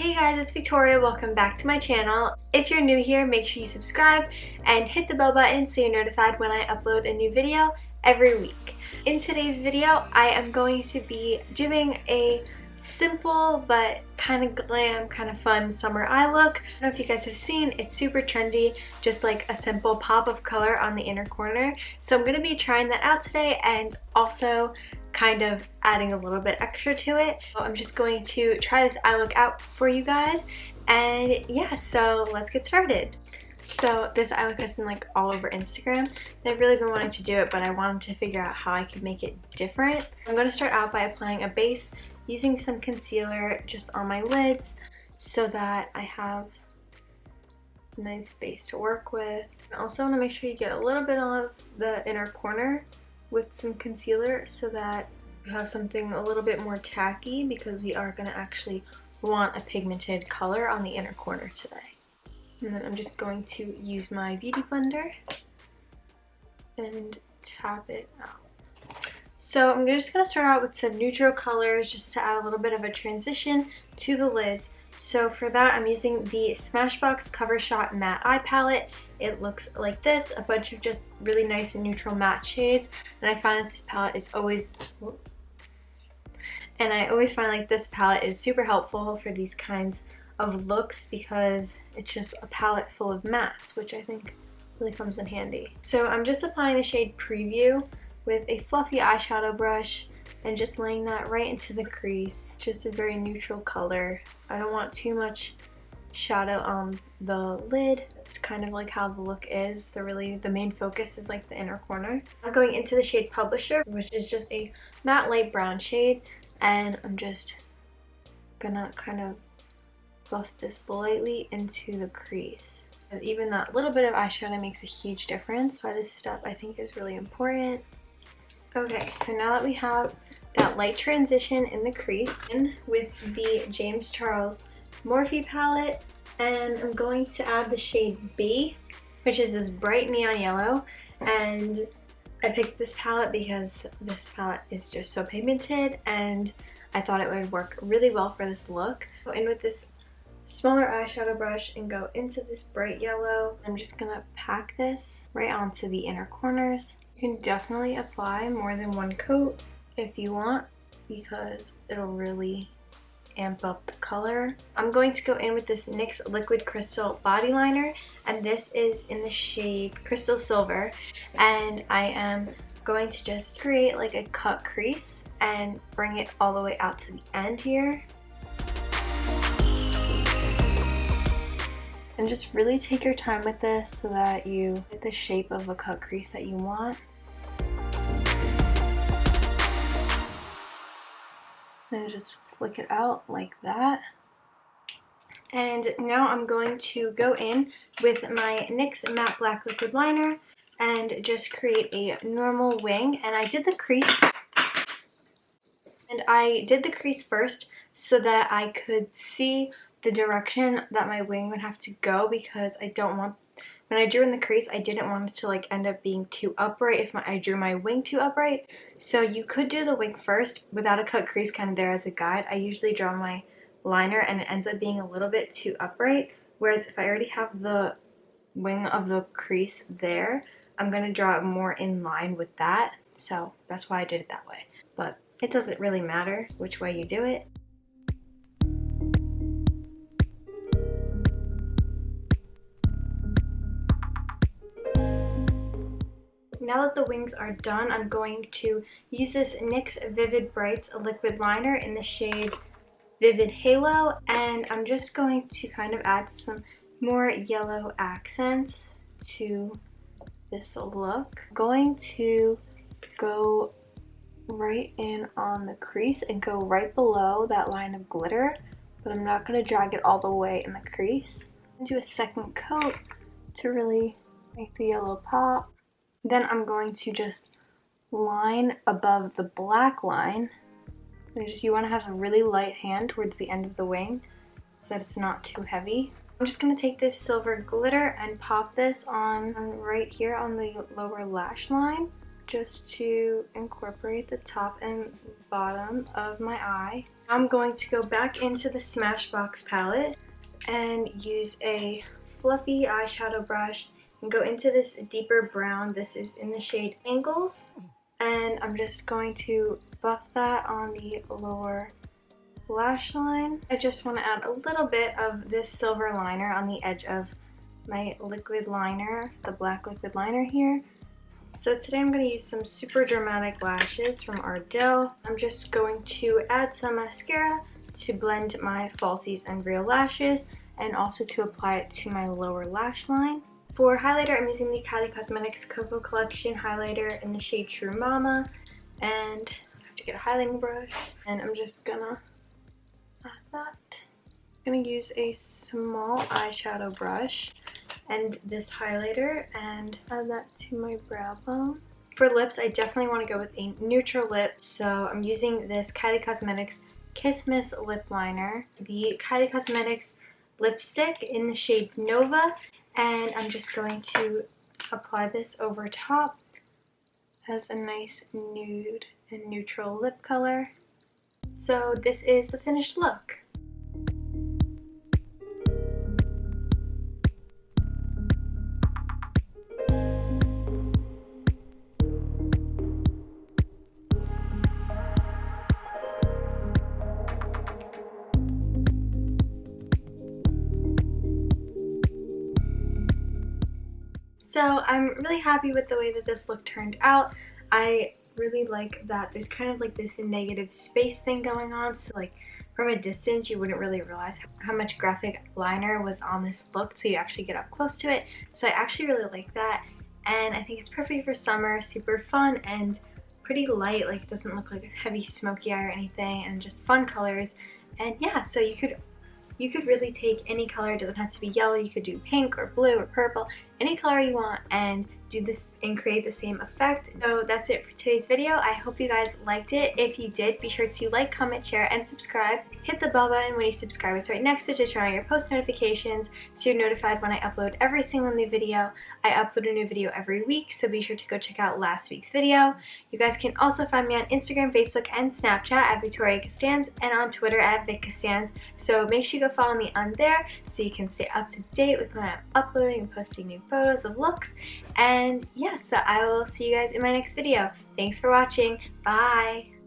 Hey guys, it's Victoria. Welcome back to my channel. If you're new here, make sure you subscribe and hit the bell button so you're notified when I upload a new video every week. In today's video, I am going to be doing a simple but kind of glam, kind of fun summer eye look. I don't know if you guys have seen, it's super trendy, just like a simple pop of color on the inner corner. So I'm going to be trying that out today and also kind of adding a little bit extra to it. So I'm just going to try this eye look out for you guys, and yeah, so let's get started. So this eye look has been like all over Instagram. I've really been wanting to do it, but I wanted to figure out how I could make it different. I'm going to start out by applying a base using some concealer just on my lids so that I have a nice base to work with. I also want to make sure you get a little bit of the inner corner with some concealer so that you have something a little bit more tacky, because we are going to actually want a pigmented color on the inner corner today. And then I'm just going to use my beauty blender and tap it out. So I'm just going to start out with some neutral colors just to add a little bit of a transition to the lids. So for that, I'm using the Smashbox Cover Shot Matte Eye Palette. It looks like this, a bunch of just really nice and neutral matte shades. And I find that this palette is always, super helpful for these kinds of looks, because it's just a palette full of mattes, which I think really comes in handy. So I'm just applying the shade Preview with a fluffy eyeshadow brush and just laying that right into the crease. Just a very neutral color. I don't want too much shadow on the lid. It's kind of like how the look is. The main focus is like the inner corner. I'm going into the shade Publisher, which is just a matte light brown shade, and I'm just gonna kind of buff this lightly into the crease. Even that little bit of eyeshadow makes a huge difference. So this step I think is really important. Okay, so now that we have that light transition in the crease, in with the James Charles Morphe palette, and I'm going to add the shade B, which is this bright neon yellow. And I picked this palette because this palette is just so pigmented, and I thought it would work really well for this look. Go in with this smaller eyeshadow brush and go into this bright yellow. I'm just gonna pack this right onto the inner corners. You can definitely apply more than one coat if you want, because it'll really amp up the color. I'm going to go in with this NYX Liquid Crystal Body Liner, and this is in the shade Crystal Silver, and I am going to just create like a cut crease and bring it all the way out to the end here. And just really take your time with this so that you get the shape of a cut crease that you want. And just flick it out like that. And now I'm going to go in with my NYX Matte Black Liquid Liner and just create a normal wing. And I did the crease first so that I could see the direction that my wing would have to go, because when I drew in the crease, I didn't want it to like end up being too upright if I drew my wing too upright. So you could do the wing first without a cut crease kind of there as a guide. I usually draw my liner and it ends up being a little bit too upright, whereas if I already have the wing of the crease there, I'm going to draw it more in line with that. So that's why I did it that way. But it doesn't really matter which way you do it. Now that the wings are done, I'm going to use this NYX Vivid Brights Liquid Liner in the shade Vivid Halo, and I'm just going to kind of add some more yellow accents to this look. I'm going to go right in on the crease and go right below that line of glitter, but I'm not going to drag it all the way in the crease. I'm going to do a second coat to really make the yellow pop. Then I'm going to just line above the black line. You want to have a really light hand towards the end of the wing so that it's not too heavy. I'm just going to take this silver glitter and pop this on right here on the lower lash line, just to incorporate the top and bottom of my eye. I'm going to go back into the Smashbox palette and use a fluffy eyeshadow brush and go into this deeper brown. This is in the shade Angles, and I'm just going to buff that on the lower lash line. I just want to add a little bit of this silver liner on the edge of my liquid liner, the black liquid liner here. So today I'm going to use some super dramatic lashes from Ardell. I'm just going to add some mascara to blend my falsies and real lashes, and also to apply it to my lower lash line. For highlighter, I'm using the Kylie Cosmetics Koko collection highlighter in the shade True Mama, and I have to get a highlighting brush, and I'm just gonna add that. I'm gonna use a small eyeshadow brush and this highlighter and add that to my brow bone. For lips, I definitely want to go with a neutral lip, so I'm using this Kylie Cosmetics Kiss Miss lip liner, the Kylie Cosmetics lipstick in the shade Nova, and I'm just going to apply this over top as a nice nude and neutral lip color. So this is the finished look. So I'm really happy with the way that this look turned out. I really like that there's kind of like this negative space thing going on, so like from a distance you wouldn't really realize how much graphic liner was on this look till you actually get up close to it. So I actually really like that, and I think it's perfect for summer, super fun and pretty light, like it doesn't look like a heavy smoky eye or anything, and just fun colors. And yeah, so you could really take any color. It doesn't have to be yellow. You could do pink or blue or purple, any color you want, and do this and create the same effect. So that's it for today's video. I hope you guys liked it. If you did, be sure to like, comment, share, and subscribe. Hit the bell button when you subscribe. It's right next to it to turn on your post notifications so you're notified when I upload every single new video. I upload a new video every week, so be sure to go check out last week's video. You guys can also find me on Instagram, Facebook, and Snapchat at Victoria Costanz, and on Twitter at Vic Costanz. So make sure you go follow me on there so you can stay up to date with when I'm uploading and posting new photos of looks. And yeah, so I will see you guys in my next video. Thanks for watching. Bye!